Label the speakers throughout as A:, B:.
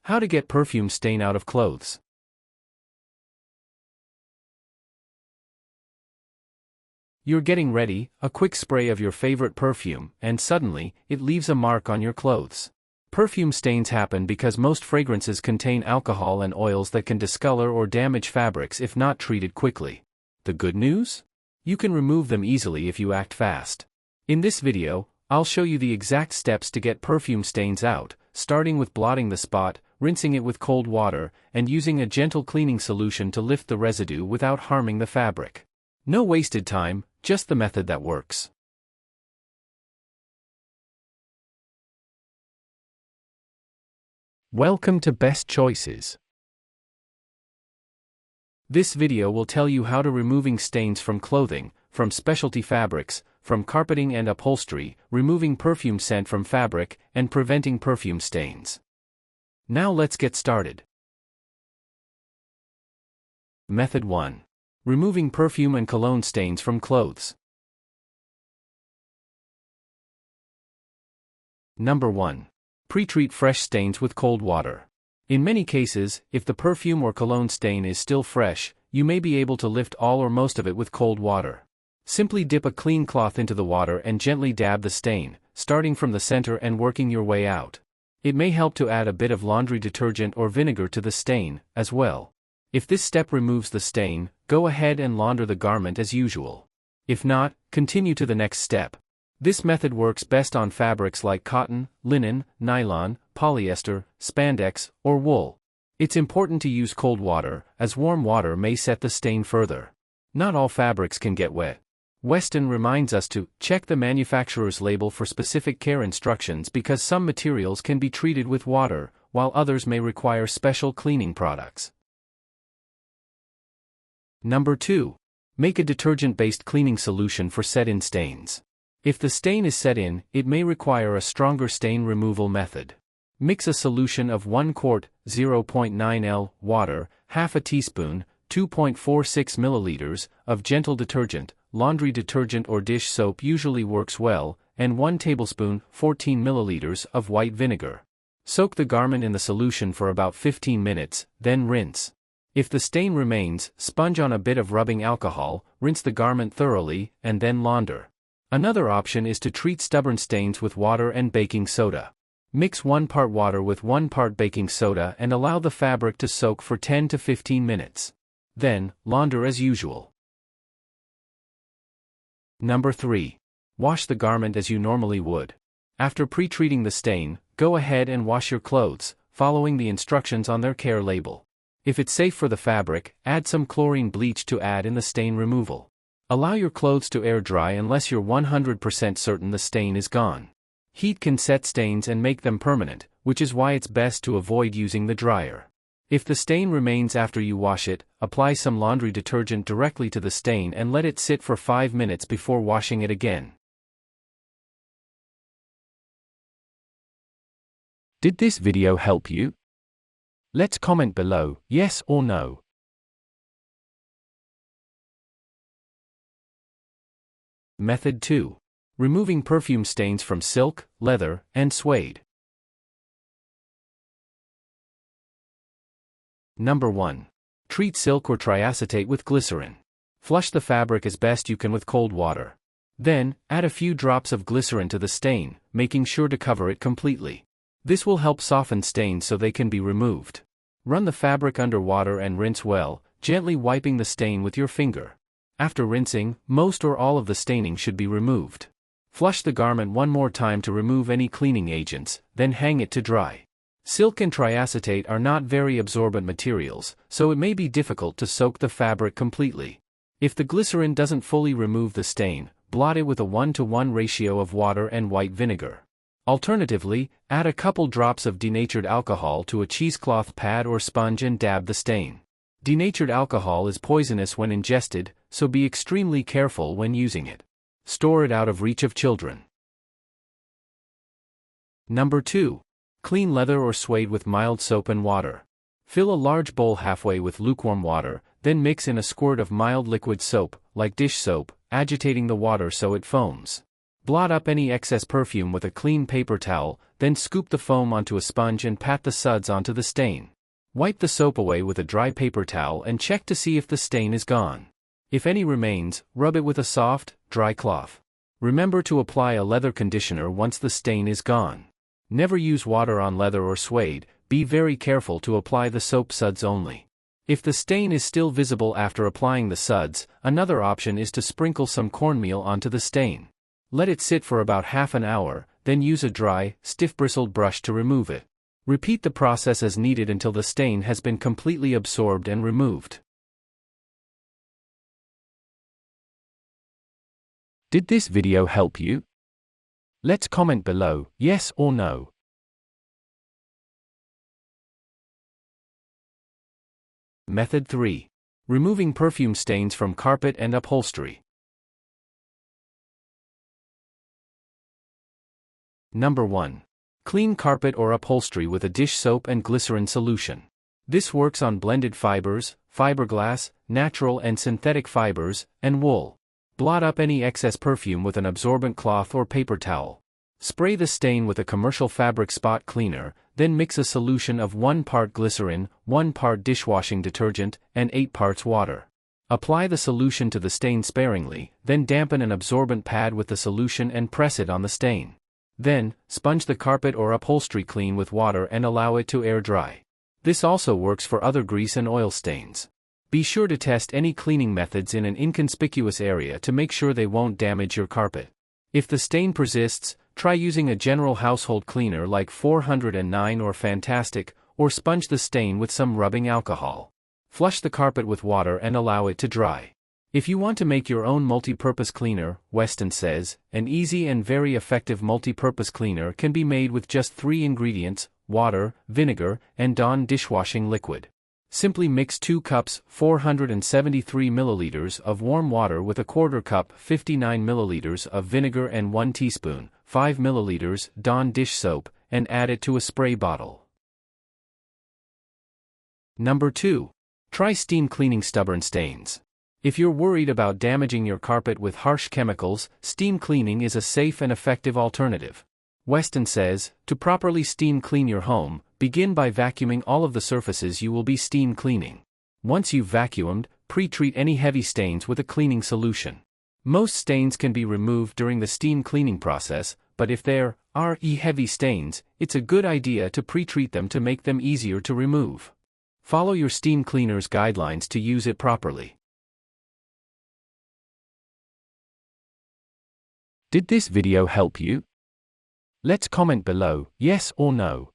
A: How to get perfume stain out of clothes. You're getting ready, a quick spray of your favorite perfume, and suddenly, it leaves a mark on your clothes. Perfume stains happen because most fragrances contain alcohol and oils that can discolor or damage fabrics if not treated quickly. The good news? You can remove them easily if you act fast. In this video, I'll show you the exact steps to get perfume stains out, starting with blotting the spot, rinsing it with cold water, and using a gentle cleaning solution to lift the residue without harming the fabric. No wasted time, just the method that works. Welcome to Best Choices. This video will tell you how to removing stains from clothing, from specialty fabrics, from carpeting and upholstery, removing perfume scent from fabric, and preventing perfume stains. Now let's get started. Method 1. Removing perfume and cologne stains from clothes. Number 1. Pre-treat fresh stains with cold water. In many cases, if the perfume or cologne stain is still fresh, you may be able to lift all or most of it with cold water. Simply dip a clean cloth into the water and gently dab the stain, starting from the center and working your way out. It may help to add a bit of laundry detergent or vinegar to the stain, as well. If this step removes the stain, go ahead and launder the garment as usual. If not, continue to the next step. This method works best on fabrics like cotton, linen, nylon, polyester, spandex, or wool. It's important to use cold water, as warm water may set the stain further. Not all fabrics can get wet. Weston reminds us to check the manufacturer's label for specific care instructions because some materials can be treated with water, while others may require special cleaning products. Number 2. Make a detergent-based cleaning solution for set-in stains. If the stain is set in, it may require a stronger stain removal method. Mix a solution of 1 quart, 0.9 L, water, half a teaspoon, 2.46 milliliters, of gentle detergent, laundry detergent or dish soap usually works well, and 1 tablespoon, 14 milliliters, of white vinegar. Soak the garment in the solution for about 15 minutes, then rinse. If the stain remains, sponge on a bit of rubbing alcohol, rinse the garment thoroughly, and then launder. Another option is to treat stubborn stains with water and baking soda. Mix 1 part water with 1 part baking soda and allow the fabric to soak for 10 to 15 minutes. Then, launder as usual. Number 3. Wash the garment as you normally would. After pre-treating the stain, go ahead and wash your clothes, following the instructions on their care label. If it's safe for the fabric, add some chlorine bleach to add in the stain removal. Allow your clothes to air dry unless you're 100% certain the stain is gone. Heat can set stains and make them permanent, which is why it's best to avoid using the dryer. If the stain remains after you wash it, apply some laundry detergent directly to the stain and let it sit for 5 minutes before washing it again. Did this video help you? Let's comment below, yes or no. Method 2. Removing perfume stains from silk, leather, and suede. Number 1. Treat silk or triacetate with glycerin. Flush the fabric as best you can with cold water. Then, add a few drops of glycerin to the stain, making sure to cover it completely. This will help soften stains so they can be removed. Run the fabric under water and rinse well, gently wiping the stain with your finger. After rinsing, most or all of the staining should be removed. Flush the garment one more time to remove any cleaning agents, then hang it to dry. Silk and triacetate are not very absorbent materials, so it may be difficult to soak the fabric completely. If the glycerin doesn't fully remove the stain, blot it with a 1-to-1 ratio of water and white vinegar. Alternatively, add a couple drops of denatured alcohol to a cheesecloth pad or sponge and dab the stain. Denatured alcohol is poisonous when ingested, so be extremely careful when using it. Store it out of reach of children. Number 2. Clean leather or suede with mild soap and water. Fill a large bowl halfway with lukewarm water, then mix in a squirt of mild liquid soap, like dish soap, agitating the water so it foams. Blot up any excess perfume with a clean paper towel, then scoop the foam onto a sponge and pat the suds onto the stain. Wipe the soap away with a dry paper towel and check to see if the stain is gone. If any remains, rub it with a soft, dry cloth. Remember to apply a leather conditioner once the stain is gone. Never use water on leather or suede, be very careful to apply the soap suds only. If the stain is still visible after applying the suds, another option is to sprinkle some cornmeal onto the stain. Let it sit for about half an hour, then use a dry, stiff-bristled brush to remove it. Repeat the process as needed until the stain has been completely absorbed and removed. Did this video help you? Let's comment below, yes or no. Method 3. Removing perfume stains from carpet and upholstery. Number 1. Clean carpet or upholstery with a dish soap and glycerin solution. This works on blended fibers, fiberglass, natural and synthetic fibers, and wool. Blot up any excess perfume with an absorbent cloth or paper towel. Spray the stain with a commercial fabric spot cleaner, then mix a solution of 1 part glycerin, 1 part dishwashing detergent, and 8 parts water. Apply the solution to the stain sparingly, then dampen an absorbent pad with the solution and press it on the stain. Then, sponge the carpet or upholstery clean with water and allow it to air dry. This also works for other grease and oil stains. Be sure to test any cleaning methods in an inconspicuous area to make sure they won't damage your carpet. If the stain persists, try using a general household cleaner like 409 or Fantastic, or sponge the stain with some rubbing alcohol. Flush the carpet with water and allow it to dry. If you want to make your own multi-purpose cleaner, Weston says, an easy and very effective multi-purpose cleaner can be made with just 3 ingredients, water, vinegar, and Dawn dishwashing liquid. Simply mix 2 cups 473 milliliters of warm water with a quarter cup 59 milliliters of vinegar and 1 teaspoon 5 milliliters Dawn dish soap, and add it to a spray bottle. Number 2. Try steam cleaning stubborn stains. If you're worried about damaging your carpet with harsh chemicals, steam cleaning is a safe and effective alternative. Weston says, to properly steam clean your home, begin by vacuuming all of the surfaces you will be steam cleaning. Once you've vacuumed, pre-treat any heavy stains with a cleaning solution. Most stains can be removed during the steam cleaning process, but if there are heavy stains, it's a good idea to pre-treat them to make them easier to remove. Follow your steam cleaner's guidelines to use it properly. Did this video help you? Let's comment below, yes or no.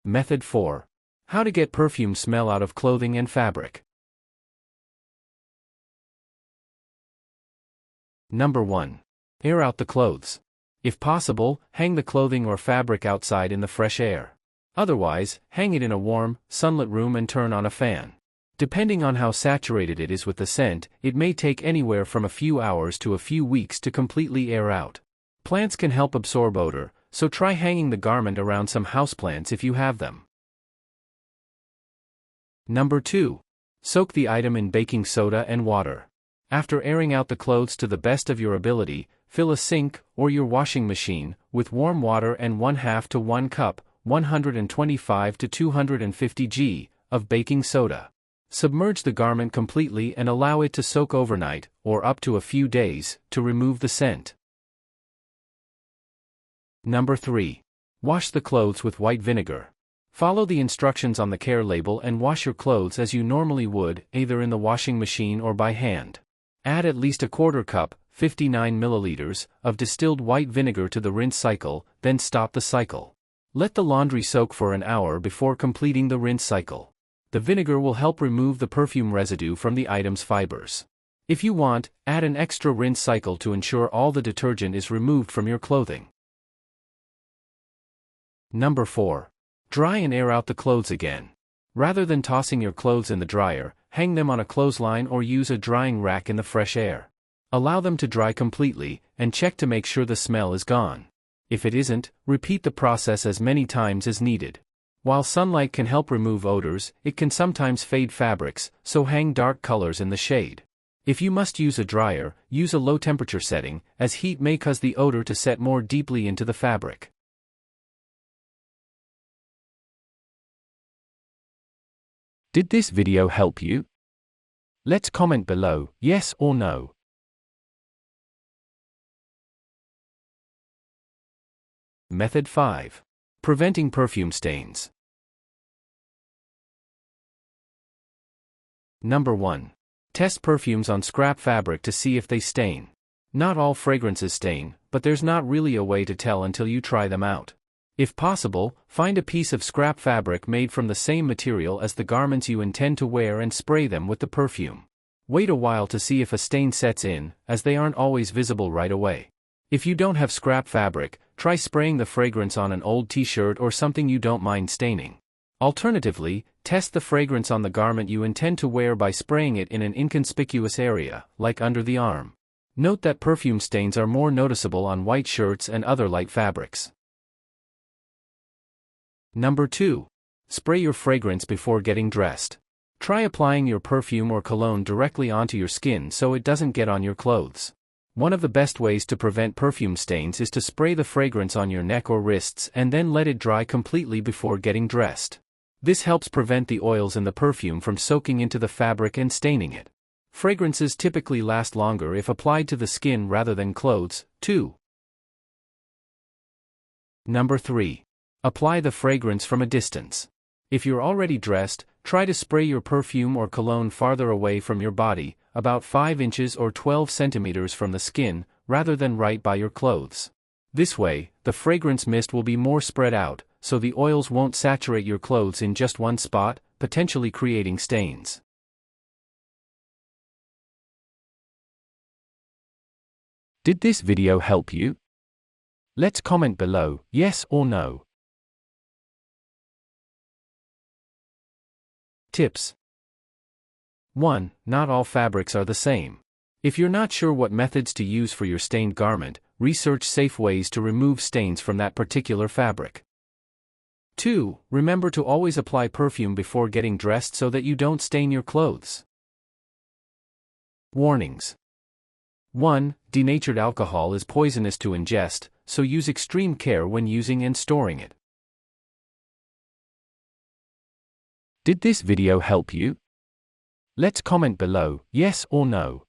A: Method 4. How to get perfume smell out of clothing and fabric. Number 1. Air out the clothes. If possible, hang the clothing or fabric outside in the fresh air. Otherwise, hang it in a warm, sunlit room and turn on a fan. Depending on how saturated it is with the scent, it may take anywhere from a few hours to a few weeks to completely air out. Plants can help absorb odor, so try hanging the garment around some houseplants if you have them. Number 2. Soak the item in baking soda and water. After airing out the clothes to the best of your ability, fill a sink, or your washing machine, with warm water and 1/2 to 1 cup, 125 to 250 g, of baking soda. Submerge the garment completely and allow it to soak overnight, or up to a few days, to remove the scent. Number 3. Wash the clothes with white vinegar. Follow the instructions on the care label and wash your clothes as you normally would, either in the washing machine or by hand. Add at least a quarter cup, 59 milliliters, of distilled white vinegar to the rinse cycle, then stop the cycle. Let the laundry soak for an hour before completing the rinse cycle. The vinegar will help remove the perfume residue from the item's fibers. If you want, add an extra rinse cycle to ensure all the detergent is removed from your clothing. Number 4. Dry and air out the clothes again. Rather than tossing your clothes in the dryer, hang them on a clothesline or use a drying rack in the fresh air. Allow them to dry completely, and check to make sure the smell is gone. If it isn't, repeat the process as many times as needed. While sunlight can help remove odors, it can sometimes fade fabrics, so hang dark colors in the shade. If you must use a dryer, use a low temperature setting, as heat may cause the odor to set more deeply into the fabric. Did this video help you? Let's comment below, yes or no. Method 5. Preventing perfume stains. Number 1. Test perfumes on scrap fabric to see if they stain. Not all fragrances stain, but there's not really a way to tell until you try them out. If possible, find a piece of scrap fabric made from the same material as the garments you intend to wear and spray them with the perfume. Wait a while to see if a stain sets in, as they aren't always visible right away. If you don't have scrap fabric, try spraying the fragrance on an old t-shirt or something you don't mind staining. Alternatively, test the fragrance on the garment you intend to wear by spraying it in an inconspicuous area, like under the arm. Note that perfume stains are more noticeable on white shirts and other light fabrics. Number 2. Spray your fragrance before getting dressed. Try applying your perfume or cologne directly onto your skin so it doesn't get on your clothes. One of the best ways to prevent perfume stains is to spray the fragrance on your neck or wrists and then let it dry completely before getting dressed. This helps prevent the oils in the perfume from soaking into the fabric and staining it. Fragrances typically last longer if applied to the skin rather than clothes, too. Number 3. Apply the fragrance from a distance. If you're already dressed, try to spray your perfume or cologne farther away from your body, about 5 inches or 12 centimeters from the skin, rather than right by your clothes. This way, the fragrance mist will be more spread out, so the oils won't saturate your clothes in just one spot, potentially creating stains. Did this video help you? Let's comment below, yes or no. Tips. 1. Not all fabrics are the same. If you're not sure what methods to use for your stained garment, research safe ways to remove stains from that particular fabric. 2. Remember to always apply perfume before getting dressed so that you don't stain your clothes. Warnings. 1. Denatured alcohol is poisonous to ingest, so use extreme care when using and storing it. Did this video help you? Let's comment below, yes or no.